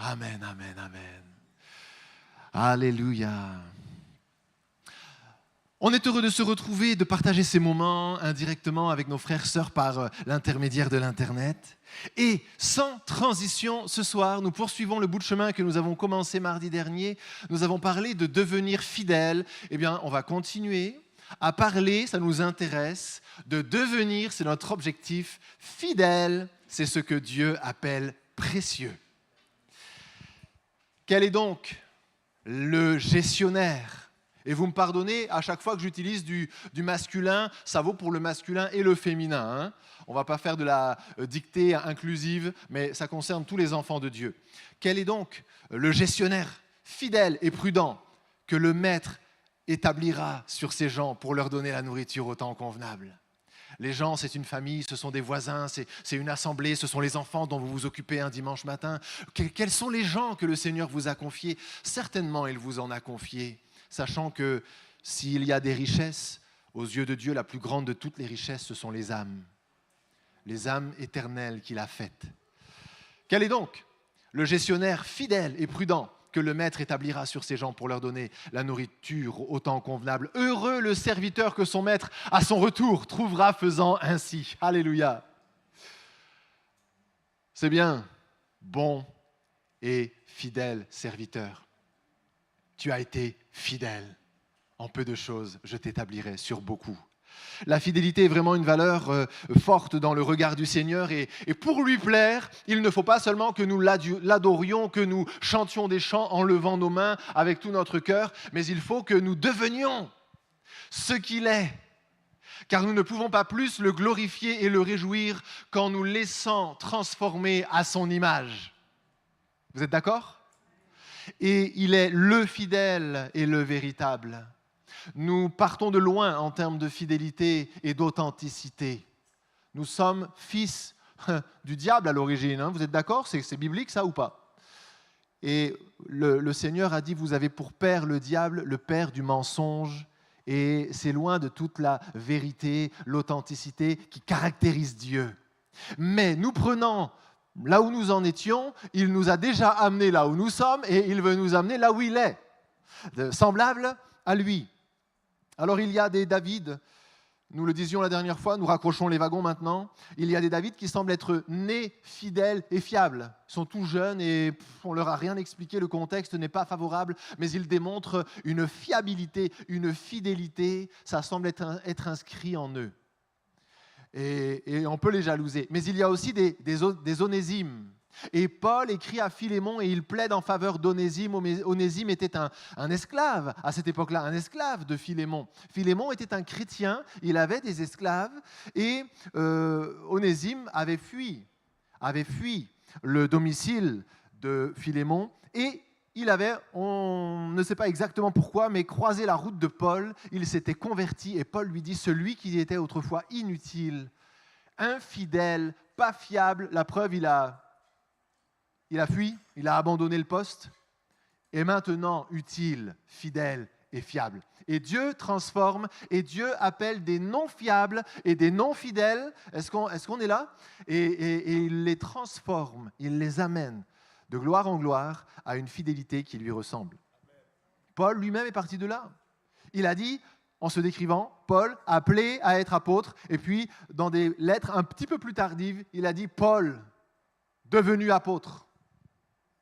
Amen, amen, amen. Alléluia. On est heureux de se retrouver et de partager ces moments indirectement avec nos frères et sœurs par l'intermédiaire de l'Internet. Et sans transition, ce soir, nous poursuivons le bout de chemin que nous avons commencé mardi dernier. Nous avons parlé de devenir fidèle. Eh bien, on va continuer à parler, ça nous intéresse, de devenir, c'est notre objectif, fidèle. C'est ce que Dieu appelle précieux. Quel est donc le gestionnaire ? Et vous me pardonnez, à chaque fois que j'utilise du masculin, ça vaut pour le masculin et le féminin. On ne va pas faire de la dictée inclusive, mais ça concerne tous les enfants de Dieu. Quel est donc le gestionnaire fidèle et prudent que le maître établira sur ses gens pour leur donner la nourriture au temps convenable ? Les gens, c'est une famille, ce sont des voisins, c'est une assemblée, ce sont les enfants dont vous vous occupez un dimanche matin. Quels sont les gens que le Seigneur vous a confiés ? Certainement, il vous en a confiés, sachant que s'il y a des richesses, aux yeux de Dieu, la plus grande de toutes les richesses, ce sont les âmes éternelles qu'il a faites. Quel est donc le gestionnaire fidèle et prudent que le maître établira sur ses gens pour leur donner la nourriture au temps convenable ? Heureux le serviteur que son maître, à son retour, trouvera faisant ainsi. Alléluia. C'est bien, bon et fidèle serviteur. Tu as été fidèle. En peu de choses, je t'établirai sur beaucoup. La fidélité est vraiment une valeur forte dans le regard du Seigneur et pour lui plaire, il ne faut pas seulement que nous l'adorions, que nous chantions des chants en levant nos mains avec tout notre cœur, mais il faut que nous devenions ce qu'il est, car nous ne pouvons pas plus le glorifier et le réjouir qu'en nous laissant transformer à son image. Vous êtes d'accord ? Et il est le fidèle et le véritable. Nous partons de loin en termes de fidélité et d'authenticité. Nous sommes fils du diable à l'origine. Vous êtes d'accord ? C'est biblique ça ou pas ? Et le Seigneur a dit, vous avez pour père le diable, le père du mensonge. Et c'est loin de toute la vérité, l'authenticité qui caractérise Dieu. Mais nous prenons là où nous en étions, il nous a déjà amenés là où nous sommes et il veut nous amener là où il est, semblable à lui. Alors il y a des David, nous le disions la dernière fois, nous raccrochons les wagons maintenant, il y a des David qui semblent être nés fidèles et fiables. Ils sont tout jeunes et on ne leur a rien expliqué, le contexte n'est pas favorable, mais ils démontrent une fiabilité, une fidélité, ça semble être inscrit en eux. Et on peut les jalouser. Mais il y a aussi des Onésimes. Et Paul écrit à Philémon et il plaide en faveur d'Onésime. Onésime était un esclave à cette époque-là, un esclave de Philémon. Philémon était un chrétien, il avait des esclaves et Onésime avait fui le domicile de Philémon et il avait, on ne sait pas exactement pourquoi, mais croisé la route de Paul, il s'était converti et Paul lui dit, celui qui était autrefois inutile, infidèle, pas fiable, la preuve, il a fui, il a abandonné le poste, et maintenant utile, fidèle et fiable. Et Dieu transforme, et Dieu appelle des non fiables et des non fidèles, est-ce qu'on est là ? Et il les transforme, il les amène de gloire en gloire à une fidélité qui lui ressemble. Paul lui-même est parti de là. Il a dit, en se décrivant, Paul, appelé à être apôtre, et puis dans des lettres un petit peu plus tardives, il a dit Paul, devenu apôtre.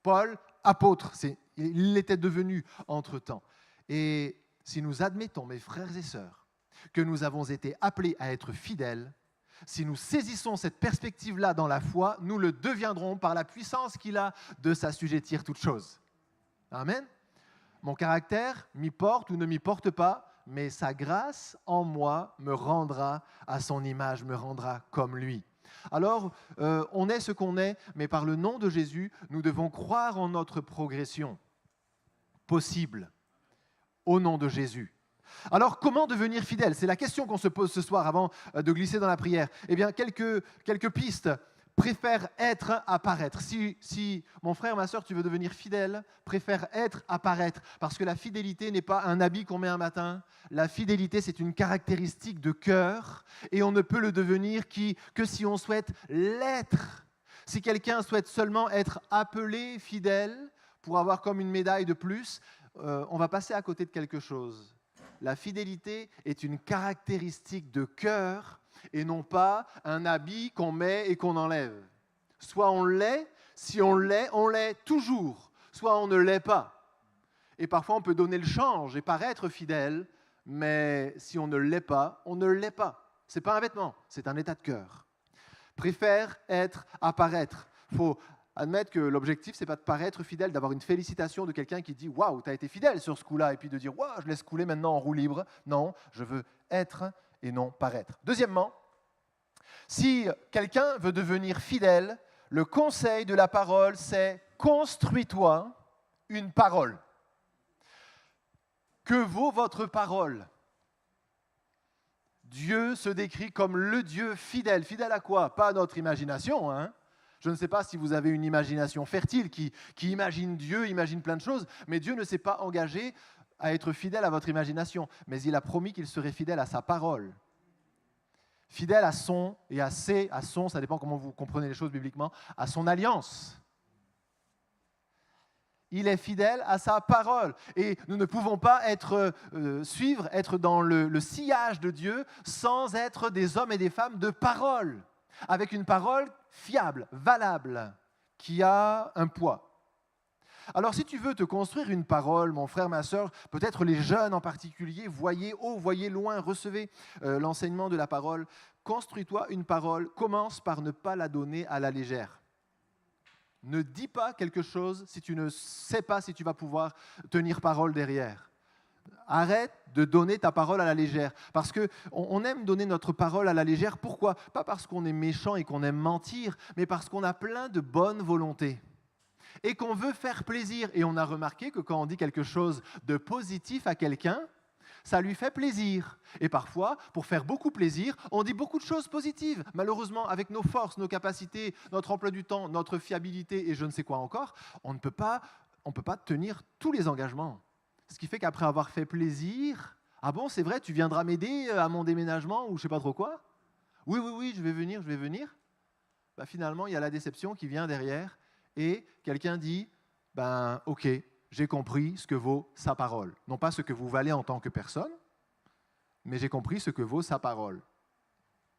Paul, apôtre, il l'était devenu entre-temps. Et si nous admettons, mes frères et sœurs, que nous avons été appelés à être fidèles, si nous saisissons cette perspective-là dans la foi, nous le deviendrons par la puissance qu'il a de s'assujettir toutes choses. Amen. Mon caractère m'y porte ou ne m'y porte pas, mais sa grâce en moi me rendra à son image, me rendra comme lui. Alors, on est ce qu'on est, mais par le nom de Jésus, nous devons croire en notre progression possible, au nom de Jésus. Alors, comment devenir fidèle ? C'est la question qu'on se pose ce soir avant de glisser dans la prière. Eh bien, quelques pistes. Préfère être à paraître. Si mon frère, ma soeur, tu veux devenir fidèle, préfère être à paraître. Parce que la fidélité n'est pas un habit qu'on met un matin. La fidélité, c'est une caractéristique de cœur. Et on ne peut le devenir que si on souhaite l'être. Si quelqu'un souhaite seulement être appelé fidèle pour avoir comme une médaille de plus, on va passer à côté de quelque chose. La fidélité est une caractéristique de cœur et non pas un habit qu'on met et qu'on enlève. Soit on l'est, si on l'est toujours. Soit on ne l'est pas. Et parfois on peut donner le change et paraître fidèle, mais si on ne l'est pas, on ne l'est pas. Ce n'est pas un vêtement, c'est un état de cœur. Préfère être à paraître. Il faut admettre que l'objectif, ce n'est pas de paraître fidèle, d'avoir une félicitation de quelqu'un qui dit « Waouh, tu as été fidèle sur ce coup-là » et puis de dire « Waouh, je laisse couler maintenant en roue libre ». Non, je veux être et non paraître. Deuxièmement, si quelqu'un veut devenir fidèle, le conseil de la parole, c'est « construis-toi une parole ». Que vaut votre parole ? Dieu se décrit comme le Dieu fidèle. Fidèle à quoi ? Pas à notre imagination, hein ? Je ne sais pas si vous avez une imagination fertile qui imagine Dieu, imagine plein de choses, mais Dieu ne s'est pas engagé à être fidèle à votre imagination, mais il a promis qu'il serait fidèle à sa parole. Fidèle à son, et à son, ça dépend comment vous comprenez les choses bibliquement, à son alliance. Il est fidèle à sa parole. Et nous ne pouvons pas être dans le sillage de Dieu sans être des hommes et des femmes de parole, avec une parole fiable, valable, qui a un poids. Alors si tu veux te construire une parole, mon frère, ma sœur, peut-être les jeunes en particulier, voyez haut, voyez loin, recevez l'enseignement de la parole. Construis-toi une parole, commence par ne pas la donner à la légère. Ne dis pas quelque chose si tu ne sais pas si tu vas pouvoir tenir parole derrière. Arrête de donner ta parole à la légère. Parce qu'on aime donner notre parole à la légère. Pourquoi ? Pas parce qu'on est méchant et qu'on aime mentir, mais parce qu'on a plein de bonne volonté. Et qu'on veut faire plaisir. Et on a remarqué que quand on dit quelque chose de positif à quelqu'un, ça lui fait plaisir. Et parfois, pour faire beaucoup plaisir, on dit beaucoup de choses positives. Malheureusement, avec nos forces, nos capacités, notre emploi du temps, notre fiabilité et je ne sais quoi encore, on ne peut pas tenir tous les engagements. Ce qui fait qu'après avoir fait plaisir, ah bon, c'est vrai, tu viendras m'aider à mon déménagement ou je ne sais pas trop quoi ? Oui, je vais venir. Bah, finalement, il y a la déception qui vient derrière et quelqu'un dit, ok, j'ai compris ce que vaut sa parole. Non pas ce que vous valez en tant que personne, mais j'ai compris ce que vaut sa parole.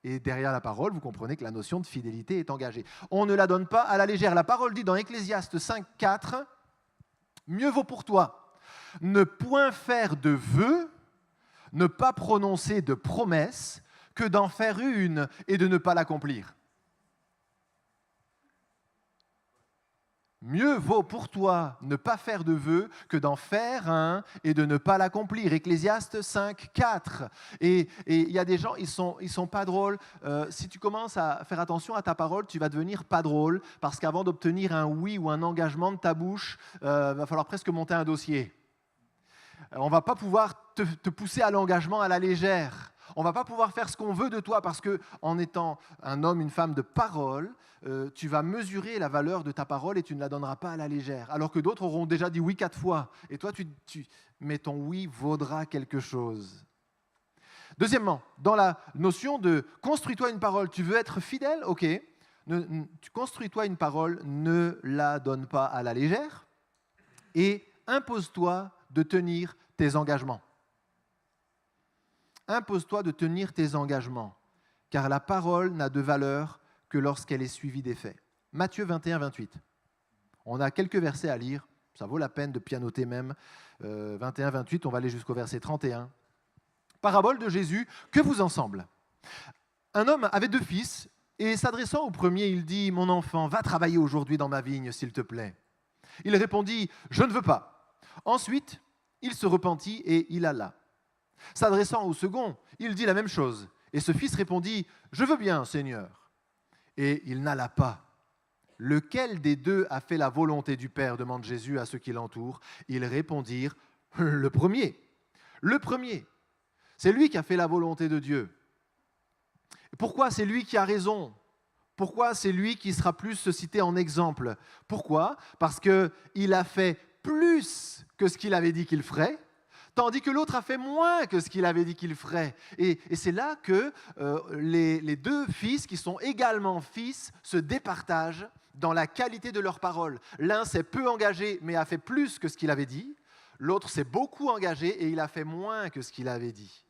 Et derrière la parole, vous comprenez que la notion de fidélité est engagée. On ne la donne pas à la légère. La parole dit dans Ecclésiaste 5,4, « Mieux vaut pour toi ne point faire de vœux, ne pas prononcer de promesses, que d'en faire une et de ne pas l'accomplir. » Mieux vaut pour toi ne pas faire de vœux que d'en faire un et de ne pas l'accomplir. Ecclésiaste 5,4. Et il y a des gens, ils sont pas drôles. Si tu commences à faire attention à ta parole, tu vas devenir pas drôle parce qu'avant d'obtenir un oui ou un engagement de ta bouche, va falloir presque monter un dossier. On ne va pas pouvoir te pousser à l'engagement à la légère. On ne va pas pouvoir faire ce qu'on veut de toi parce qu'en étant un homme, une femme de parole, tu vas mesurer la valeur de ta parole et tu ne la donneras pas à la légère. Alors que d'autres auront déjà dit oui 4 fois. Et toi, mais ton oui vaudra quelque chose. Deuxièmement, dans la notion de « construis-toi une parole », tu veux être fidèle ? Ok. Construis-toi une parole, ne la donne pas à la légère et impose-toi de tenir tes engagements. Impose-toi de tenir tes engagements, car la parole n'a de valeur que lorsqu'elle est suivie des faits. Matthieu 21, 28. On a quelques versets à lire, ça vaut la peine de pianoter même. 21, 28, on va aller jusqu'au verset 31. Parabole de Jésus, que vous en semble ? Un homme avait 2 fils, et s'adressant au premier, il dit « Mon enfant, va travailler aujourd'hui dans ma vigne, s'il te plaît. » Il répondit « Je ne veux pas. » Ensuite, il se repentit et il alla. S'adressant au second, il dit la même chose. Et ce fils répondit « Je veux bien, Seigneur. » Et il n'alla pas. Lequel des 2 a fait la volonté du Père ? Demande Jésus à ceux qui l'entourent. Ils répondirent « Le premier. » Le premier. C'est lui qui a fait la volonté de Dieu. Pourquoi c'est lui qui a raison ? Pourquoi c'est lui qui sera plus cité en exemple ? Pourquoi ? Parce qu'il a fait plus que ce qu'il avait dit qu'il ferait, tandis que l'autre a fait moins que ce qu'il avait dit qu'il ferait. Et c'est là que les deux fils, qui sont également fils, se départagent dans la qualité de leur parole. L'un s'est peu engagé, mais a fait plus que ce qu'il avait dit. L'autre s'est beaucoup engagé et il a fait moins que ce qu'il avait dit.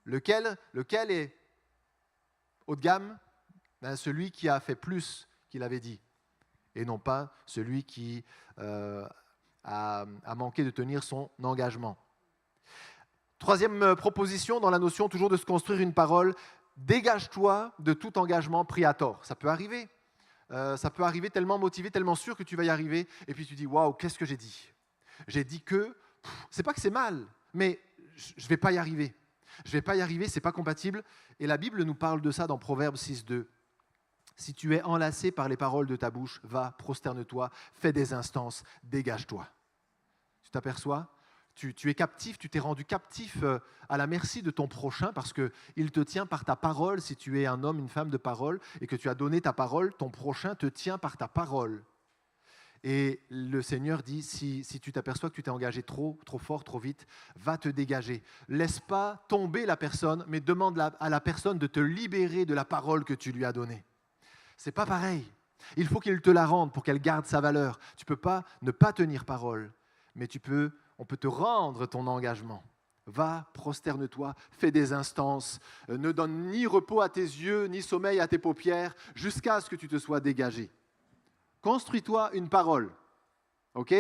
Lequel est haut de gamme? Celui qui a fait plus qu'il avait dit, et non pas celui qui a manqué de tenir son engagement. Troisième proposition dans la notion toujours de se construire une parole, dégage-toi de tout engagement pris à tort. Ça peut arriver. Ça peut arriver tellement motivé, tellement sûr que tu vas y arriver, et puis tu dis « Waouh, qu'est-ce que j'ai dit ?» J'ai dit que, c'est pas que c'est mal, mais je ne vais pas y arriver. Je ne vais pas y arriver, ce n'est pas compatible. Et la Bible nous parle de ça dans Proverbes 6,2. Si tu es enlacé par les paroles de ta bouche, va, prosterne-toi, fais des instances, dégage-toi. Tu t'aperçois ? Tu es captif, tu t'es rendu captif à la merci de ton prochain parce qu'il te tient par ta parole. Si tu es un homme, une femme de parole et que tu as donné ta parole, ton prochain te tient par ta parole. Et le Seigneur dit, si tu t'aperçois que tu t'es engagé trop fort, trop vite, va te dégager. Laisse pas tomber la personne, mais demande à la personne de te libérer de la parole que tu lui as donnée. C'est pas pareil. Il faut qu'il te la rende pour qu'elle garde sa valeur. Tu ne peux pas ne pas tenir parole, mais on peut te rendre ton engagement. Va, prosterne-toi, fais des instances, ne donne ni repos à tes yeux, ni sommeil à tes paupières, jusqu'à ce que tu te sois dégagé. Construis-toi une parole, ok ?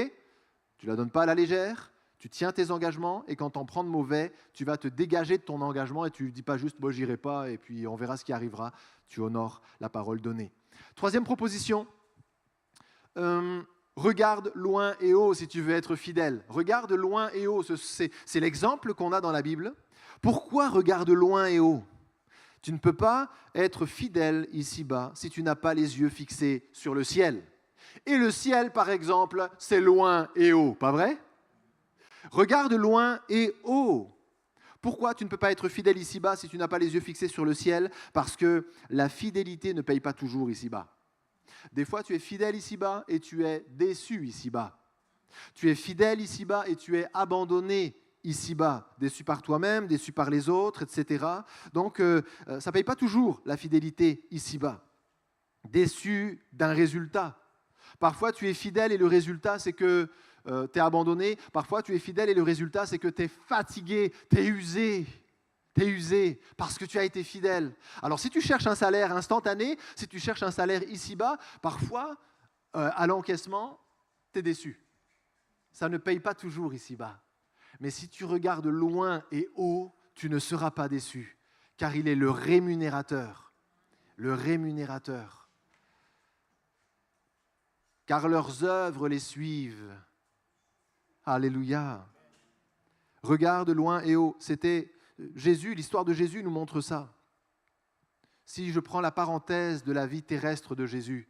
Tu ne la donnes pas à la légère, tu tiens tes engagements, et quand t'en prends de mauvais, tu vas te dégager de ton engagement, et tu ne dis pas juste « moi j'irai pas, et puis on verra ce qui arrivera », tu honores la parole donnée. Troisième proposition, regarde loin et haut si tu veux être fidèle. Regarde loin et haut, c'est l'exemple qu'on a dans la Bible. Pourquoi regarde loin et haut ? Tu ne peux pas être fidèle ici-bas si tu n'as pas les yeux fixés sur le ciel. Et le ciel, par exemple, c'est loin et haut, pas vrai ? Regarde loin et haut. Pourquoi tu ne peux pas être fidèle ici-bas si tu n'as pas les yeux fixés sur le ciel ? Parce que la fidélité ne paye pas toujours ici-bas. Des fois, tu es fidèle ici-bas et tu es déçu ici-bas. Tu es fidèle ici-bas et tu es abandonné ici-bas, déçu par toi-même, déçu par les autres, etc. Donc, ça ne paye pas toujours la fidélité ici-bas. Déçu d'un résultat. Parfois, tu es fidèle et le résultat, c'est que tu es abandonné. Parfois, tu es fidèle et le résultat, c'est que tu es fatigué, tu es usé. Tu es usé parce que tu as été fidèle. Alors, si tu cherches un salaire instantané, si tu cherches un salaire ici-bas, parfois, à l'encaissement, tu es déçu. Ça ne paye pas toujours ici-bas. Mais si tu regardes loin et haut, tu ne seras pas déçu, car il est le rémunérateur. Le rémunérateur. Car leurs œuvres les suivent. Alléluia. Regarde loin et haut. C'était Jésus, l'histoire de Jésus nous montre ça. Si je prends la parenthèse de la vie terrestre de Jésus,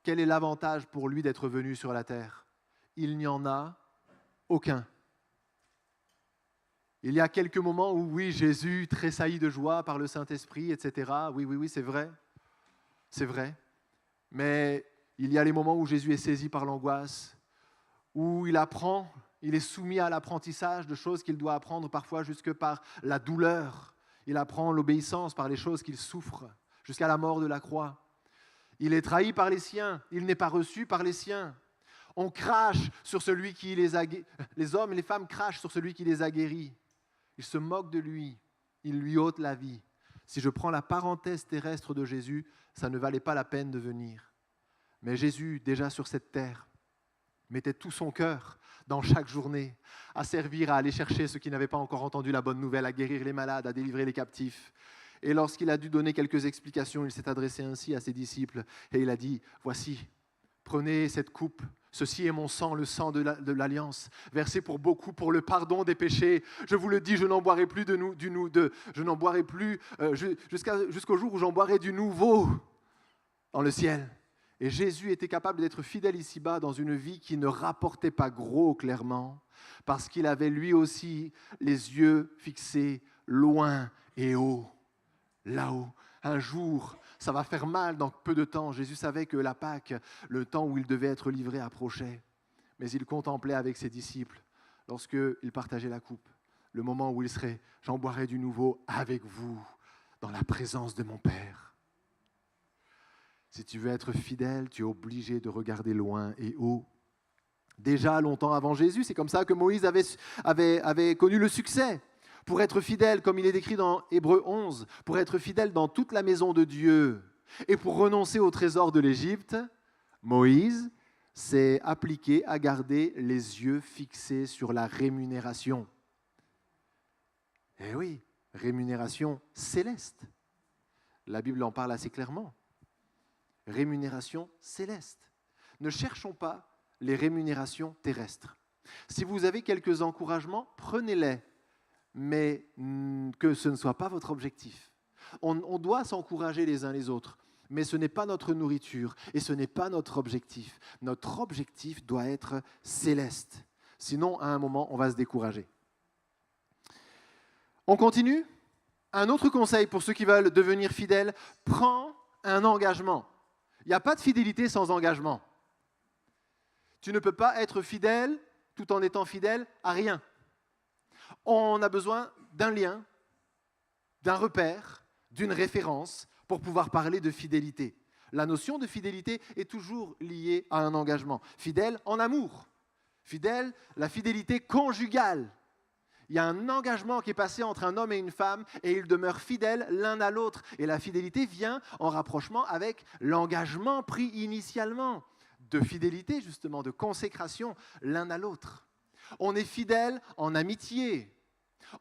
quel est l'avantage pour lui d'être venu sur la terre ? Il n'y en a aucun. Il y a quelques moments où, oui, Jésus tressaillit de joie par le Saint-Esprit, etc. Oui, c'est vrai. C'est vrai. Mais il y a les moments où Jésus est saisi par l'angoisse, où il apprend, il est soumis à l'apprentissage de choses qu'il doit apprendre parfois jusque par la douleur. Il apprend l'obéissance par les choses qu'il souffre, jusqu'à la mort de la croix. Il est trahi par les siens, il n'est pas reçu par les siens. On crache sur celui qui les a guéris. Les hommes et les femmes crachent sur celui qui les a guéris. Ils se moquent de lui, ils lui ôtent la vie. Si je prends la parenthèse terrestre de Jésus, ça ne valait pas la peine de venir. Mais Jésus, déjà sur cette terre, mettait tout son cœur dans chaque journée à servir, à aller chercher ceux qui n'avaient pas encore entendu la bonne nouvelle, à guérir les malades, à délivrer les captifs. Et lorsqu'il a dû donner quelques explications, il s'est adressé ainsi à ses disciples et il a dit « Voici, prenez cette coupe, ceci est mon sang, le sang de l'alliance, versé pour beaucoup pour le pardon des péchés. Je vous le dis, je n'en boirai plus je n'en boirai plus jusqu'au jour où j'en boirai du nouveau dans le ciel. » Et Jésus était capable d'être fidèle ici-bas dans une vie qui ne rapportait pas gros clairement, parce qu'il avait lui aussi les yeux fixés loin et haut, là-haut. Un jour, ça va faire mal dans peu de temps. Jésus savait que la Pâque, le temps où il devait être livré, approchait. Mais il contemplait avec ses disciples lorsqu'il partageait la coupe. le moment où il serait « J'en boirai du nouveau avec vous dans la présence de mon Père ». Si tu veux être fidèle, tu es obligé de regarder loin et haut. Déjà longtemps avant Jésus, c'est comme ça que Moïse avait connu le succès. Pour être fidèle, comme il est décrit dans Hébreux 11, pour être fidèle dans toute la maison de Dieu et pour renoncer au trésor de l'Égypte, Moïse s'est appliqué à garder les yeux fixés sur la rémunération. Eh oui, rémunération céleste. La Bible en parle assez clairement. Rémunération céleste. Ne cherchons pas les rémunérations terrestres. Si vous avez quelques encouragements, prenez-les, mais que ce ne soit pas votre objectif. On doit s'encourager les uns les autres, mais ce n'est pas notre nourriture et ce n'est pas notre objectif. Notre objectif doit être céleste. Sinon, à un moment, on va se décourager. On continue ? Un autre conseil pour ceux qui veulent devenir fidèles, prends un engagement. Il n'y a pas de fidélité sans engagement. Tu ne peux pas être fidèle tout en étant fidèle à rien. On a besoin d'un lien, d'un repère, d'une référence pour pouvoir parler de fidélité. La notion de fidélité est toujours liée à un engagement. Fidèle en amour. Fidèle, la fidélité conjugale. Il y a un engagement qui est passé entre un homme et une femme et ils demeurent fidèles l'un à l'autre. Et la fidélité vient en rapprochement avec l'engagement pris initialement de fidélité, justement, de consécration l'un à l'autre. On est fidèle en amitié.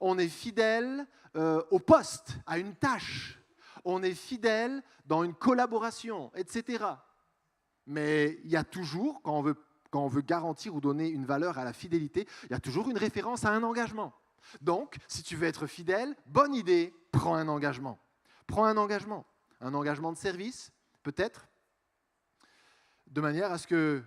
On est fidèle au poste, à une tâche. On est fidèle dans une collaboration, etc. Mais il y a toujours, quand on veut garantir ou donner une valeur à la fidélité, il y a toujours une référence à un engagement. Donc, si tu veux être fidèle, bonne idée, prends un engagement. Prends un engagement de service, peut-être, de manière à ce que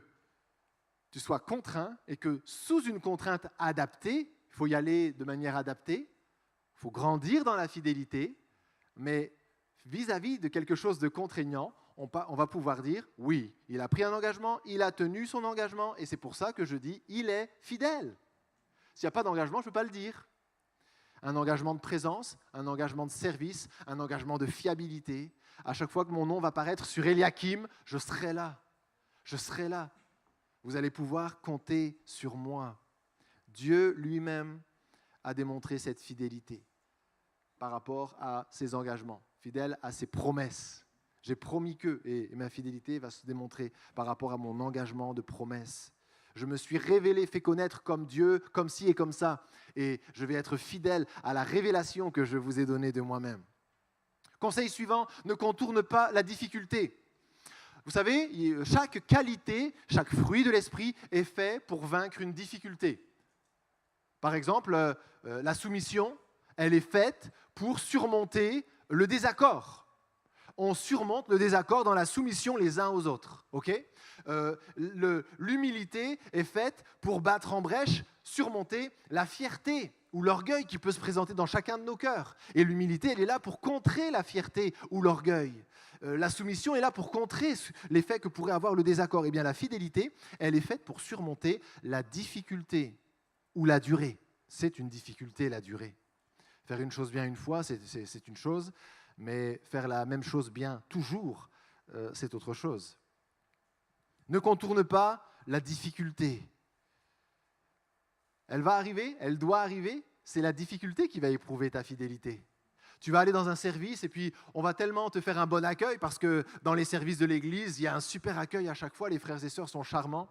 tu sois contraint et que sous une contrainte adaptée, il faut y aller de manière adaptée, il faut grandir dans la fidélité, mais vis-à-vis de quelque chose de contraignant, on va pouvoir dire, oui, il a pris un engagement, il a tenu son engagement, et c'est pour ça que je dis, il est fidèle. S'il n'y a pas d'engagement, je ne peux pas le dire. Un engagement de présence, un engagement de service, un engagement de fiabilité. À chaque fois que mon nom va paraître sur Eliakim, je serai là. Je serai là. Vous allez pouvoir compter sur moi. Dieu lui-même a démontré cette fidélité par rapport à ses engagements, fidèle à ses promesses. J'ai promis que, et ma fidélité va se démontrer par rapport à mon engagement de promesse. Je me suis révélé, fait connaître comme Dieu, comme ci et comme ça. Et je vais être fidèle à la révélation que je vous ai donnée de moi-même. Conseil suivant, ne contourne pas la difficulté. Vous savez, chaque qualité, chaque fruit de l'esprit est fait pour vaincre une difficulté. Par exemple, la soumission, elle est faite pour surmonter le désaccord. On surmonte le désaccord dans la soumission les uns aux autres. Okay ? L'humilité est faite pour battre en brèche, surmonter la fierté ou l'orgueil qui peut se présenter dans chacun de nos cœurs. Et l'humilité, elle est là pour contrer la fierté ou l'orgueil. La soumission est là pour contrer l'effet que pourrait avoir le désaccord. Eh bien, la fidélité, elle est faite pour surmonter la difficulté ou la durée. C'est une difficulté, la durée. Faire une chose bien une fois, c'est une chose, mais faire la même chose bien toujours, c'est autre chose. Ne contourne pas la difficulté. Elle va arriver, elle doit arriver, c'est la difficulté qui va éprouver ta fidélité. Tu vas aller dans un service et puis on va tellement te faire un bon accueil parce que dans les services de l'église, il y a un super accueil à chaque fois, les frères et sœurs sont charmants,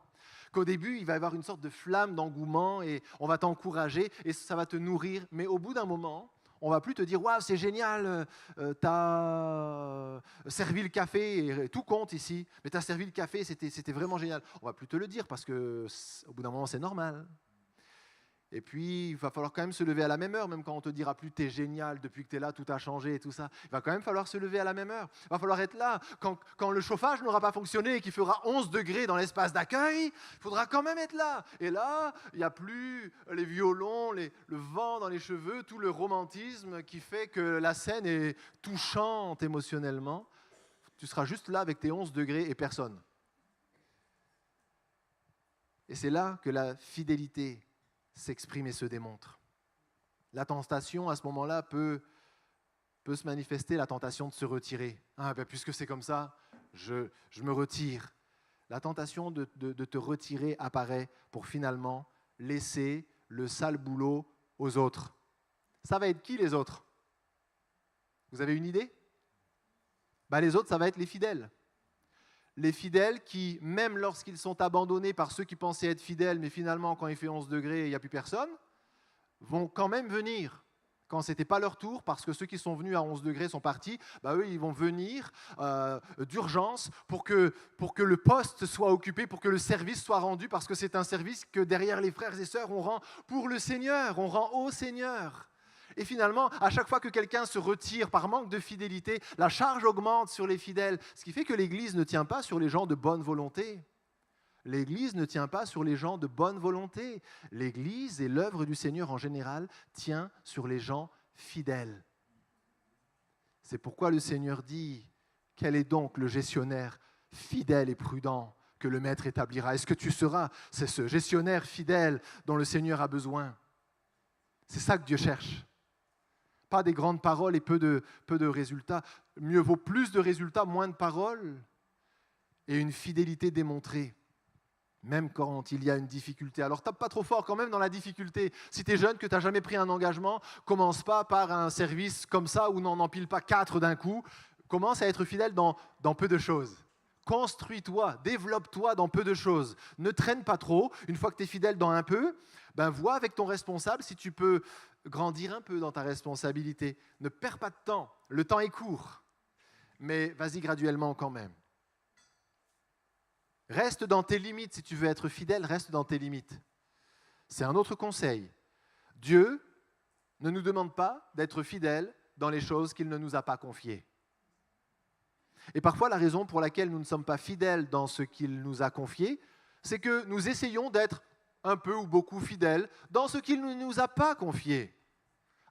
qu'au début, il va y avoir une sorte de flamme d'engouement et on va t'encourager et ça va te nourrir. Mais au bout d'un moment, on ne va plus te dire « Waouh, c'est génial, tu as servi le café et tout compte ici, mais tu as servi le café, c'était vraiment génial. » On ne va plus te le dire parce qu'au bout d'un moment, c'est normal. Et puis, il va falloir quand même se lever à la même heure, même quand on te dira plus « t'es génial, depuis que tu es là, tout a changé et tout ça ». Il va quand même falloir se lever à la même heure. Il va falloir être là. Quand le chauffage n'aura pas fonctionné et qu'il fera 11 degrés dans l'espace d'accueil, il faudra quand même être là. Et là, il n'y a plus les violons, le vent dans les cheveux, tout le romantisme qui fait que la scène est touchante émotionnellement. Tu seras juste là avec tes 11 degrés et personne. Et c'est là que la fidélité s'exprime et se démontre. La tentation, à ce moment-là, peut se manifester, la tentation de se retirer. Ah, ben, puisque c'est comme ça, je me retire. La tentation de te retirer apparaît pour finalement laisser le sale boulot aux autres. Ça va être qui les autres? Vous avez une idée? Ben, les autres, ça va être les fidèles. Les fidèles qui, même lorsqu'ils sont abandonnés par ceux qui pensaient être fidèles, mais finalement, quand il fait 11 degrés et il n'y a plus personne, vont quand même venir. Quand ce n'était pas leur tour, parce que ceux qui sont venus à 11 degrés sont partis, bah eux, ils vont venir d'urgence pour que le poste soit occupé, pour que le service soit rendu, parce que c'est un service que derrière les frères et sœurs, on rend pour le Seigneur, on rend au Seigneur. Et finalement, à chaque fois que quelqu'un se retire par manque de fidélité, la charge augmente sur les fidèles, ce qui fait que l'Église ne tient pas sur les gens de bonne volonté. L'Église ne tient pas sur les gens de bonne volonté. L'Église et l'œuvre du Seigneur en général tient sur les gens fidèles. C'est pourquoi le Seigneur dit, quel est donc le gestionnaire fidèle et prudent que le Maître établira? Est-ce que tu seras? C'est ce gestionnaire fidèle dont le Seigneur a besoin. C'est ça que Dieu cherche. Pas des grandes paroles et peu de résultats. Mieux vaut plus de résultats, moins de paroles et une fidélité démontrée. Même quand il y a une difficulté. Alors tape pas trop fort quand même dans la difficulté. Si tu es jeune, que tu n'as jamais pris un engagement, commence pas par un service comme ça où n'en empile pas 4 d'un coup. Commence à être fidèle dans peu de choses. Construis-toi, développe-toi dans peu de choses. Ne traîne pas trop. Une fois que tu es fidèle dans un peu, vois avec ton responsable si tu peux grandir un peu dans ta responsabilité. Ne perds pas de temps. Le temps est court. Mais vas-y graduellement quand même. Reste dans tes limites. Si tu veux être fidèle, reste dans tes limites. C'est un autre conseil. Dieu ne nous demande pas d'être fidèles dans les choses qu'il ne nous a pas confiées. Et parfois, la raison pour laquelle nous ne sommes pas fidèles dans ce qu'il nous a confié, c'est que nous essayons d'être un peu ou beaucoup fidèles dans ce qu'il ne nous a pas confié.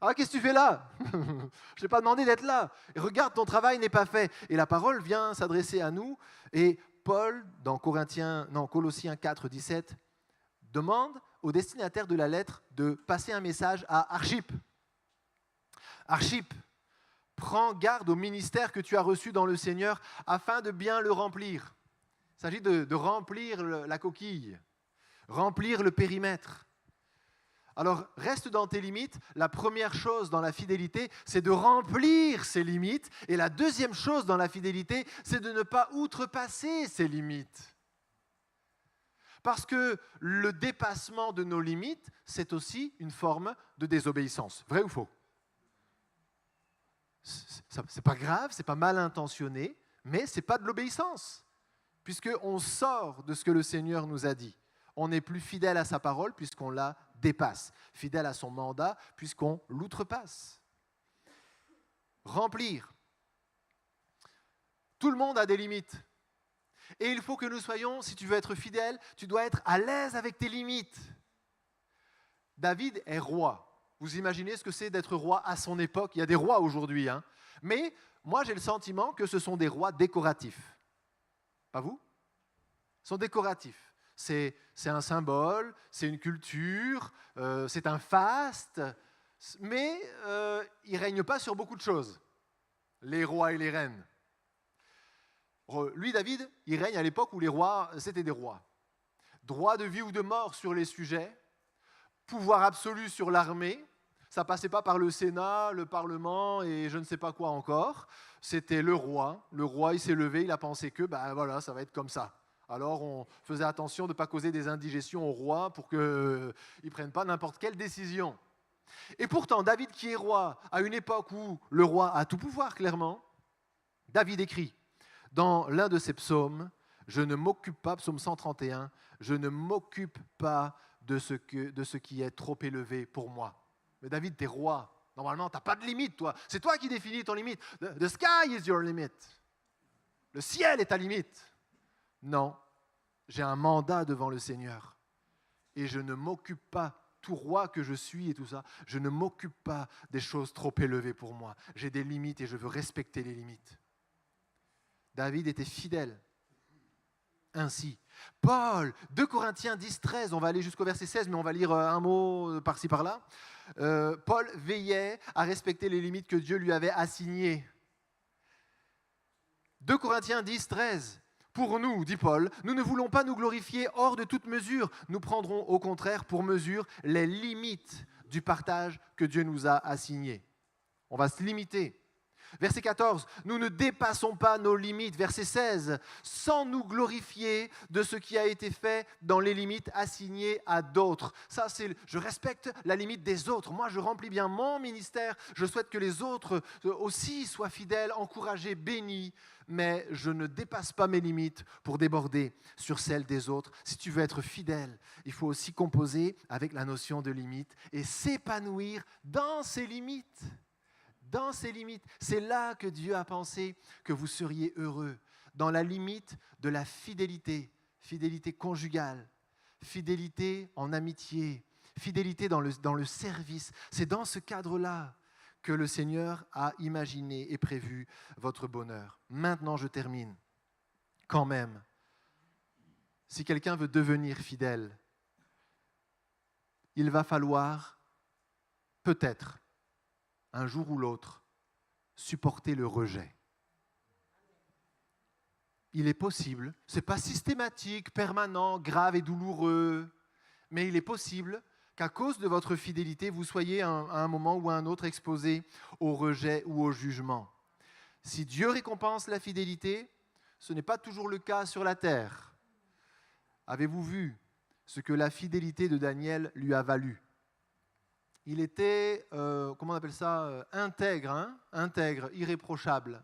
Ah, qu'est-ce que tu fais là? Je ne t'ai pas demandé d'être là. Et regarde, ton travail n'est pas fait. Et la parole vient s'adresser à nous. Et Paul, dans Colossiens 4, 17, demande au destinataire de la lettre de passer un message à Archippe. Archippe, prends garde au ministère que tu as reçu dans le Seigneur afin de bien le remplir. Il s'agit de remplir la coquille, remplir le périmètre. Alors, reste dans tes limites. La première chose dans la fidélité, c'est de remplir ses limites. Et la deuxième chose dans la fidélité, c'est de ne pas outrepasser ses limites. Parce que le dépassement de nos limites, c'est aussi une forme de désobéissance. Vrai ou faux? C'est pas grave, c'est pas mal intentionné, mais c'est pas de l'obéissance. Puisqu'on sort de ce que le Seigneur nous a dit. On n'est plus fidèle à sa parole puisqu'on la dépasse, fidèle à son mandat puisqu'on l'outrepasse. Remplir. Tout le monde a des limites. Et il faut que nous soyons, si tu veux être fidèle, tu dois être à l'aise avec tes limites. David est roi. Vous imaginez ce que c'est d'être roi à son époque? Il y a des rois aujourd'hui, hein. Mais moi j'ai le sentiment que ce sont des rois décoratifs. Pas vous? Ils sont décoratifs. C'est un symbole, c'est une culture, c'est un faste, mais il ne règne pas sur beaucoup de choses, les rois et les reines. Lui, David, il règne à l'époque où les rois, c'était des rois. Droit de vie ou de mort sur les sujets, pouvoir absolu sur l'armée, ça ne passait pas par le Sénat, le Parlement et je ne sais pas quoi encore. C'était le roi. Le roi, il s'est levé, il a pensé que, voilà, ça va être comme ça. Alors, on faisait attention de ne pas causer des indigestions au roi pour qu'il ne prenne pas n'importe quelle décision. Et pourtant, David qui est roi, à une époque où le roi a tout pouvoir, clairement, David écrit dans l'un de ses psaumes, « Je ne m'occupe pas », psaume 131, « Je ne m'occupe pas de ce qui est trop élevé pour moi ». Mais David, t'es roi. Normalement, tu n'as pas de limite, toi. C'est toi qui définis ton limite. The sky is your limit. Le ciel est ta limite. Non, j'ai un mandat devant le Seigneur. Et je ne m'occupe pas, tout roi que je suis et tout ça, je ne m'occupe pas des choses trop élevées pour moi. J'ai des limites et je veux respecter les limites. David était fidèle. Ainsi. Paul, 2 Corinthiens 10, 13, on va aller jusqu'au verset 16, mais on va lire un mot par-ci, par-là. Paul veillait à respecter les limites que Dieu lui avait assignées. 2 Corinthiens 10, 13. Pour nous, dit Paul, nous ne voulons pas nous glorifier hors de toute mesure. Nous prendrons au contraire pour mesure les limites du partage que Dieu nous a assigné. On va se limiter. Verset 14, nous ne dépassons pas nos limites. Verset 16, sans nous glorifier de ce qui a été fait dans les limites assignées à d'autres. Ça, c'est, je respecte la limite des autres. Moi, je remplis bien mon ministère. Je souhaite que les autres aussi soient fidèles, encouragés, bénis. Mais je ne dépasse pas mes limites pour déborder sur celles des autres. Si tu veux être fidèle, il faut aussi composer avec la notion de limite et s'épanouir dans ces limites. Dans ces limites, c'est là que Dieu a pensé que vous seriez heureux, dans la limite de la fidélité, fidélité conjugale, fidélité en amitié, fidélité dans le service. C'est dans ce cadre-là que le Seigneur a imaginé et prévu votre bonheur. Maintenant, je termine. Quand même, si quelqu'un veut devenir fidèle, il va falloir peut-être un jour ou l'autre, supporter le rejet. Il est possible, ce n'est pas systématique, permanent, grave et douloureux, mais il est possible qu'à cause de votre fidélité, vous soyez à un moment ou à un autre exposé au rejet ou au jugement. Si Dieu récompense la fidélité, ce n'est pas toujours le cas sur la terre. Avez-vous vu ce que la fidélité de Daniel lui a valu ? Il était, comment on appelle ça, intègre, irréprochable.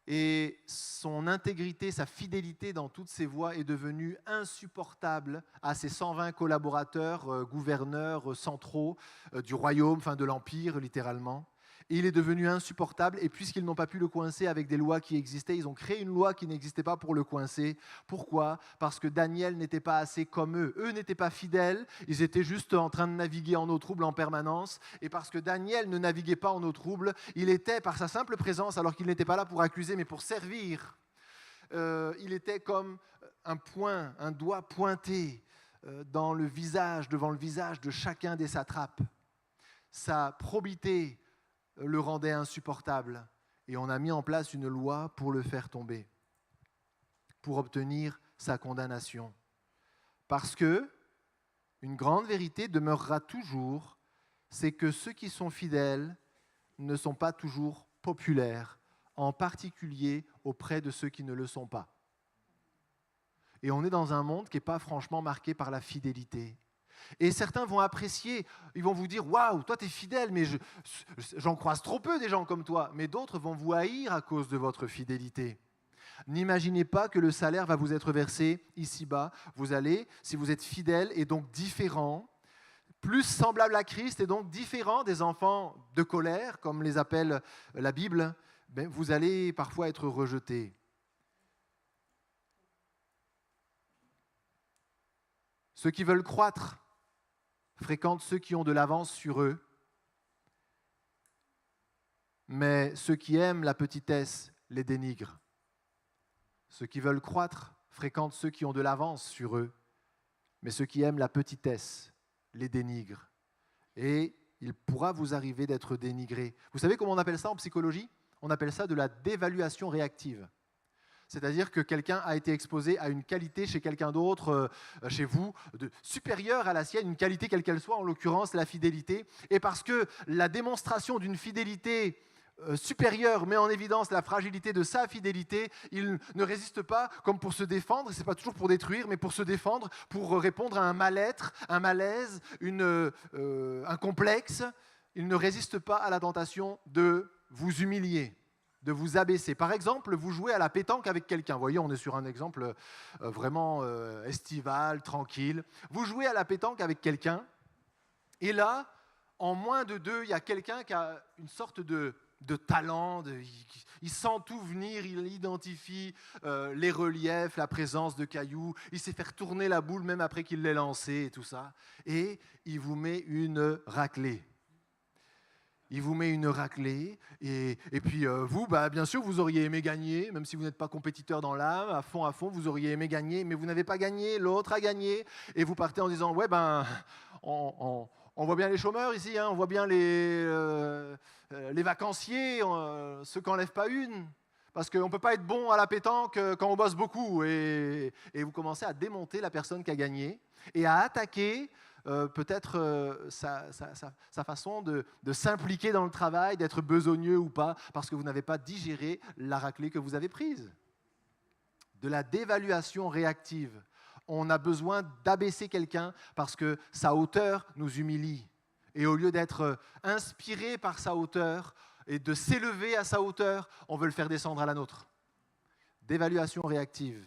Et son intégrité, sa fidélité dans toutes ses voies est devenue insupportable à ses 120 collaborateurs, gouverneurs centraux du royaume, enfin de l'empire littéralement. Et il est devenu insupportable, et puisqu'ils n'ont pas pu le coincer avec des lois qui existaient, ils ont créé une loi qui n'existait pas pour le coincer. Pourquoi ? Parce que Daniel n'était pas assez comme eux. Eux n'étaient pas fidèles, ils étaient juste en train de naviguer en eau trouble en permanence. Et parce que Daniel ne naviguait pas en eau trouble, il était, par sa simple présence, alors qu'il n'était pas là pour accuser, mais pour servir, il était comme un doigt pointé devant le visage de chacun des satrapes. Sa probité le rendait insupportable. Et on a mis en place une loi pour le faire tomber, pour obtenir sa condamnation. Parce que une grande vérité demeurera toujours, c'est que ceux qui sont fidèles ne sont pas toujours populaires, en particulier auprès de ceux qui ne le sont pas. Et on est dans un monde qui n'est pas franchement marqué par la fidélité. Et certains vont apprécier, ils vont vous dire « Waouh, toi tu es fidèle, mais j'en croise trop peu des gens comme toi. » Mais d'autres vont vous haïr à cause de votre fidélité. N'imaginez pas que le salaire va vous être versé ici-bas. Vous allez, si vous êtes fidèle et donc différent, plus semblable à Christ et donc différent des enfants de colère, comme les appelle la Bible, ben vous allez parfois être rejeté. Ceux qui veulent croître fréquentent ceux qui ont de l'avance sur eux, mais ceux qui aiment la petitesse les dénigrent. Ceux qui veulent croître fréquentent ceux qui ont de l'avance sur eux, mais ceux qui aiment la petitesse les dénigrent. Et il pourra vous arriver d'être dénigré. Vous savez comment on appelle ça en psychologie ? On appelle ça de la dévaluation réactive. C'est-à-dire que quelqu'un a été exposé à une qualité chez quelqu'un d'autre, chez vous, supérieure à la sienne, une qualité quelle qu'elle soit, en l'occurrence la fidélité. Et parce que la démonstration d'une fidélité supérieure met en évidence la fragilité de sa fidélité, il ne résiste pas comme pour se défendre, et ce n'est pas toujours pour détruire, mais pour se défendre, pour répondre à un mal-être, un malaise, un complexe. Il ne résiste pas à la tentation de vous humilier, de vous abaisser. Par exemple, vous jouez à la pétanque avec quelqu'un. Vous voyez, on est sur un exemple vraiment estival, tranquille. Vous jouez à la pétanque avec quelqu'un, et là, en moins de deux, il y a quelqu'un qui a une sorte de talent, il sent tout venir, il identifie les reliefs, la présence de cailloux, il sait faire tourner la boule même après qu'il l'ait lancée et tout ça, et il vous met une raclée. Il vous met une raclée, et puis vous, bien sûr, vous auriez aimé gagner, même si vous n'êtes pas compétiteur dans l'âme, à fond, vous auriez aimé gagner, mais vous n'avez pas gagné, l'autre a gagné, et vous partez en disant, ouais, On voit bien les chômeurs ici, hein, on voit bien les vacanciers, ceux qui n'enlèvent pas une. Parce qu'on ne peut pas être bon à la pétanque quand on bosse beaucoup. Et vous commencez à démonter la personne qui a gagné et à attaquer peut-être sa façon de s'impliquer dans le travail, d'être besogneux ou pas, parce que vous n'avez pas digéré la raclée que vous avez prise. De la dévaluation réactive. On a besoin d'abaisser quelqu'un parce que sa hauteur nous humilie. Et au lieu d'être inspiré par sa hauteur et de s'élever à sa hauteur, on veut le faire descendre à la nôtre. Dévaluation réactive.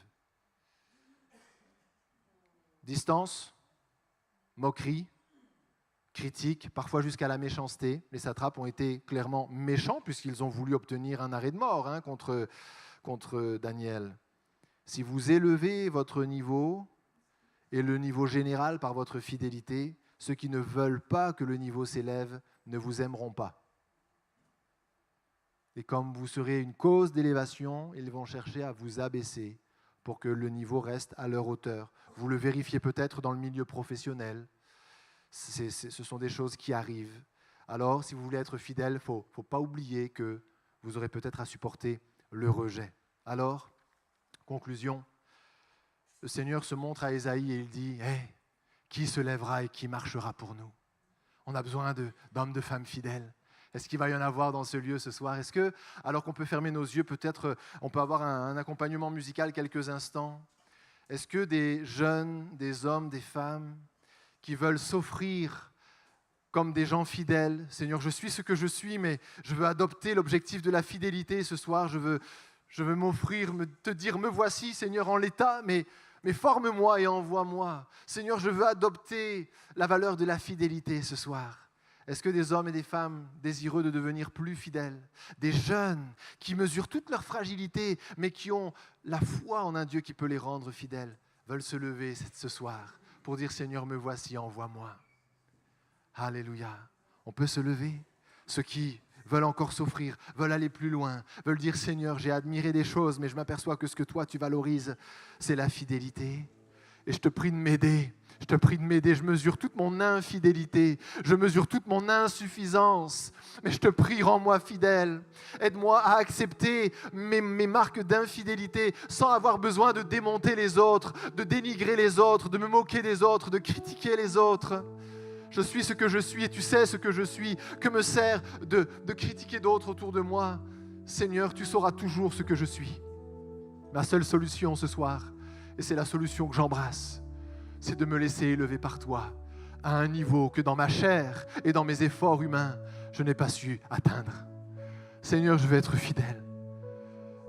Distance, moquerie, critique, parfois jusqu'à la méchanceté. Les satrapes ont été clairement méchants puisqu'ils ont voulu obtenir un arrêt de mort contre Daniel. Si vous élevez votre niveau et le niveau général par votre fidélité, ceux qui ne veulent pas que le niveau s'élève ne vous aimeront pas. Et comme vous serez une cause d'élévation, ils vont chercher à vous abaisser pour que le niveau reste à leur hauteur. Vous le vérifiez peut-être dans le milieu professionnel. Ce sont des choses qui arrivent. Alors, si vous voulez être fidèle, il ne faut pas oublier que vous aurez peut-être à supporter le rejet. Alors, conclusion, le Seigneur se montre à Ésaïe et il dit « Hey, qui se lèvera et qui marchera pour nous ?» On a besoin d'hommes, de femmes fidèles. Est-ce qu'il va y en avoir dans ce lieu ce soir? Est-ce que, alors qu'on peut fermer nos yeux, peut-être on peut avoir un accompagnement musical quelques instants? Est-ce que des jeunes, des hommes, des femmes qui veulent s'offrir comme des gens fidèles, Seigneur, je suis ce que je suis, mais je veux adopter l'objectif de la fidélité ce soir, je veux m'offrir, te dire, me voici, Seigneur, en l'état, mais forme-moi et envoie-moi. Seigneur, je veux adopter la valeur de la fidélité ce soir. Est-ce que des hommes et des femmes désireux de devenir plus fidèles, des jeunes qui mesurent toute leur fragilité, mais qui ont la foi en un Dieu qui peut les rendre fidèles, veulent se lever ce soir pour dire, Seigneur, me voici, envoie-moi. Alléluia. On peut se lever. Ceux qui veulent encore s'offrir, veulent aller plus loin, veulent dire, Seigneur, j'ai admiré des choses, mais je m'aperçois que ce que toi, tu valorises, c'est la fidélité. Et je te prie de m'aider. Je te prie de m'aider. Je mesure toute mon infidélité. Je mesure toute mon insuffisance. Mais je te prie, rends-moi fidèle. Aide-moi à accepter mes marques d'infidélité sans avoir besoin de démonter les autres, de dénigrer les autres, de me moquer des autres, de critiquer les autres. Je suis ce que je suis et tu sais ce que je suis. Que me sert de critiquer d'autres autour de moi? Seigneur, tu sauras toujours ce que je suis. Ma seule solution ce soir, et c'est la solution que j'embrasse, c'est de me laisser élever par toi à un niveau que dans ma chair et dans mes efforts humains, je n'ai pas su atteindre. Seigneur, je veux être fidèle.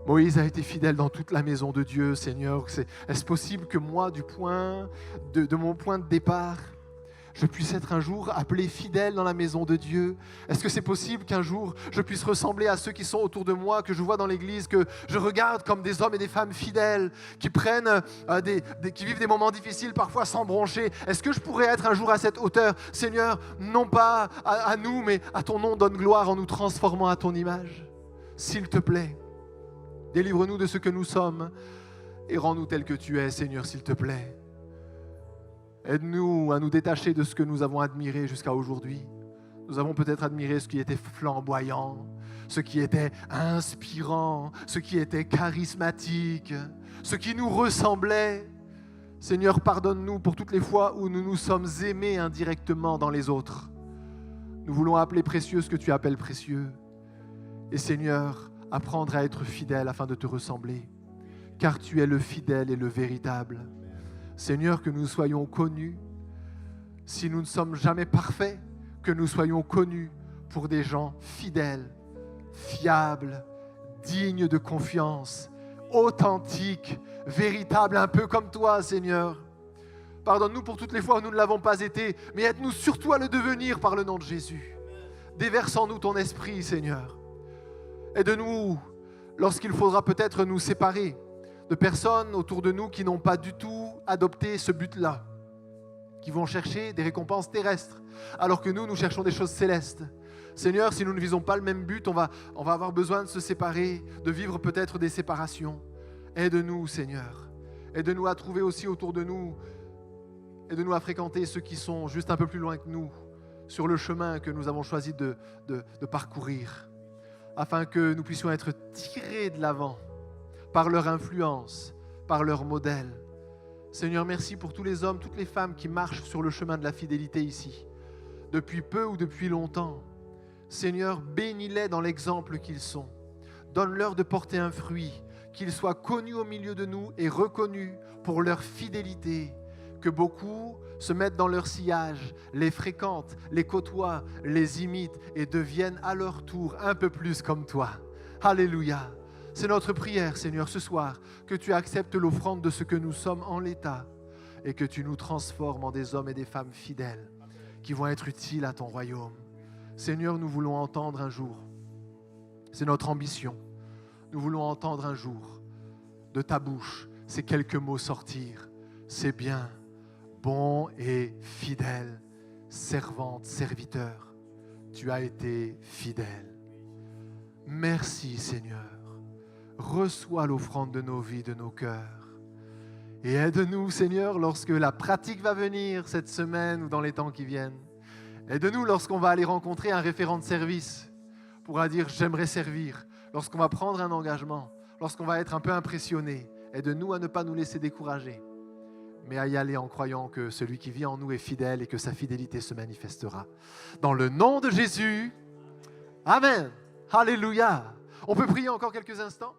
Moïse a été fidèle dans toute la maison de Dieu, Seigneur. Est-ce possible que moi, de mon point de départ, je puisse être un jour appelé fidèle dans la maison de Dieu? Est-ce que c'est possible qu'un jour je puisse ressembler à ceux qui sont autour de moi, que je vois dans l'église, que je regarde comme des hommes et des femmes fidèles, qui prennent, qui vivent des moments difficiles parfois sans broncher? Est-ce que je pourrais être un jour à cette hauteur? Seigneur, non pas à nous, mais à ton nom donne gloire en nous transformant à ton image. S'il te plaît, délivre-nous de ce que nous sommes et rends-nous tels que tu es, Seigneur, s'il te plaît. Aide-nous à nous détacher de ce que nous avons admiré jusqu'à aujourd'hui. Nous avons peut-être admiré ce qui était flamboyant, ce qui était inspirant, ce qui était charismatique, ce qui nous ressemblait. Seigneur, pardonne-nous pour toutes les fois où nous nous sommes aimés indirectement dans les autres. Nous voulons appeler précieux ce que tu appelles précieux. Et Seigneur, apprendre à être fidèle afin de te ressembler, car tu es le fidèle et le véritable. Seigneur, que nous soyons connus, si nous ne sommes jamais parfaits, que nous soyons connus pour des gens fidèles, fiables, dignes de confiance, authentiques, véritables, un peu comme toi, Seigneur. Pardonne-nous pour toutes les fois où nous ne l'avons pas été, mais aide-nous surtout à le devenir par le nom de Jésus. Déverse en nous ton esprit, Seigneur. Aide-nous lorsqu'il faudra peut-être nous séparer de personnes autour de nous qui n'ont pas du tout adopté ce but-là, qui vont chercher des récompenses terrestres, alors que nous cherchons des choses célestes. Seigneur, si nous ne visons pas le même but, on va avoir besoin de se séparer, de vivre peut-être des séparations. Aide-nous, Seigneur. Aide-nous à trouver aussi autour de nous, aide-nous à fréquenter ceux qui sont juste un peu plus loin que nous, sur le chemin que nous avons choisi de parcourir, afin que nous puissions être tirés de l'avant par leur influence, par leur modèle. Seigneur, merci pour tous les hommes, toutes les femmes qui marchent sur le chemin de la fidélité ici, depuis peu ou depuis longtemps. Seigneur, bénis-les dans l'exemple qu'ils sont. Donne-leur de porter un fruit, qu'ils soient connus au milieu de nous et reconnus pour leur fidélité, que beaucoup se mettent dans leur sillage, les fréquentent, les côtoient, les imitent et deviennent à leur tour un peu plus comme toi. Alléluia. C'est notre prière, Seigneur, ce soir, que tu acceptes l'offrande de ce que nous sommes en l'état et que tu nous transformes en des hommes et des femmes fidèles qui vont être utiles à ton royaume. Seigneur, nous voulons entendre un jour, c'est notre ambition, nous voulons entendre un jour de ta bouche ces quelques mots sortir. C'est bien, bon et fidèle, servante, serviteur, tu as été fidèle. Merci Seigneur. Reçois l'offrande de nos vies, de nos cœurs. Et aide-nous, Seigneur, lorsque la pratique va venir cette semaine ou dans les temps qui viennent. Aide-nous lorsqu'on va aller rencontrer un référent de service pour dire « j'aimerais servir ». Lorsqu'on va prendre un engagement, lorsqu'on va être un peu impressionné, aide-nous à ne pas nous laisser décourager, mais à y aller en croyant que celui qui vit en nous est fidèle et que sa fidélité se manifestera. Dans le nom de Jésus, Amen. Alléluia. On peut prier encore quelques instants ?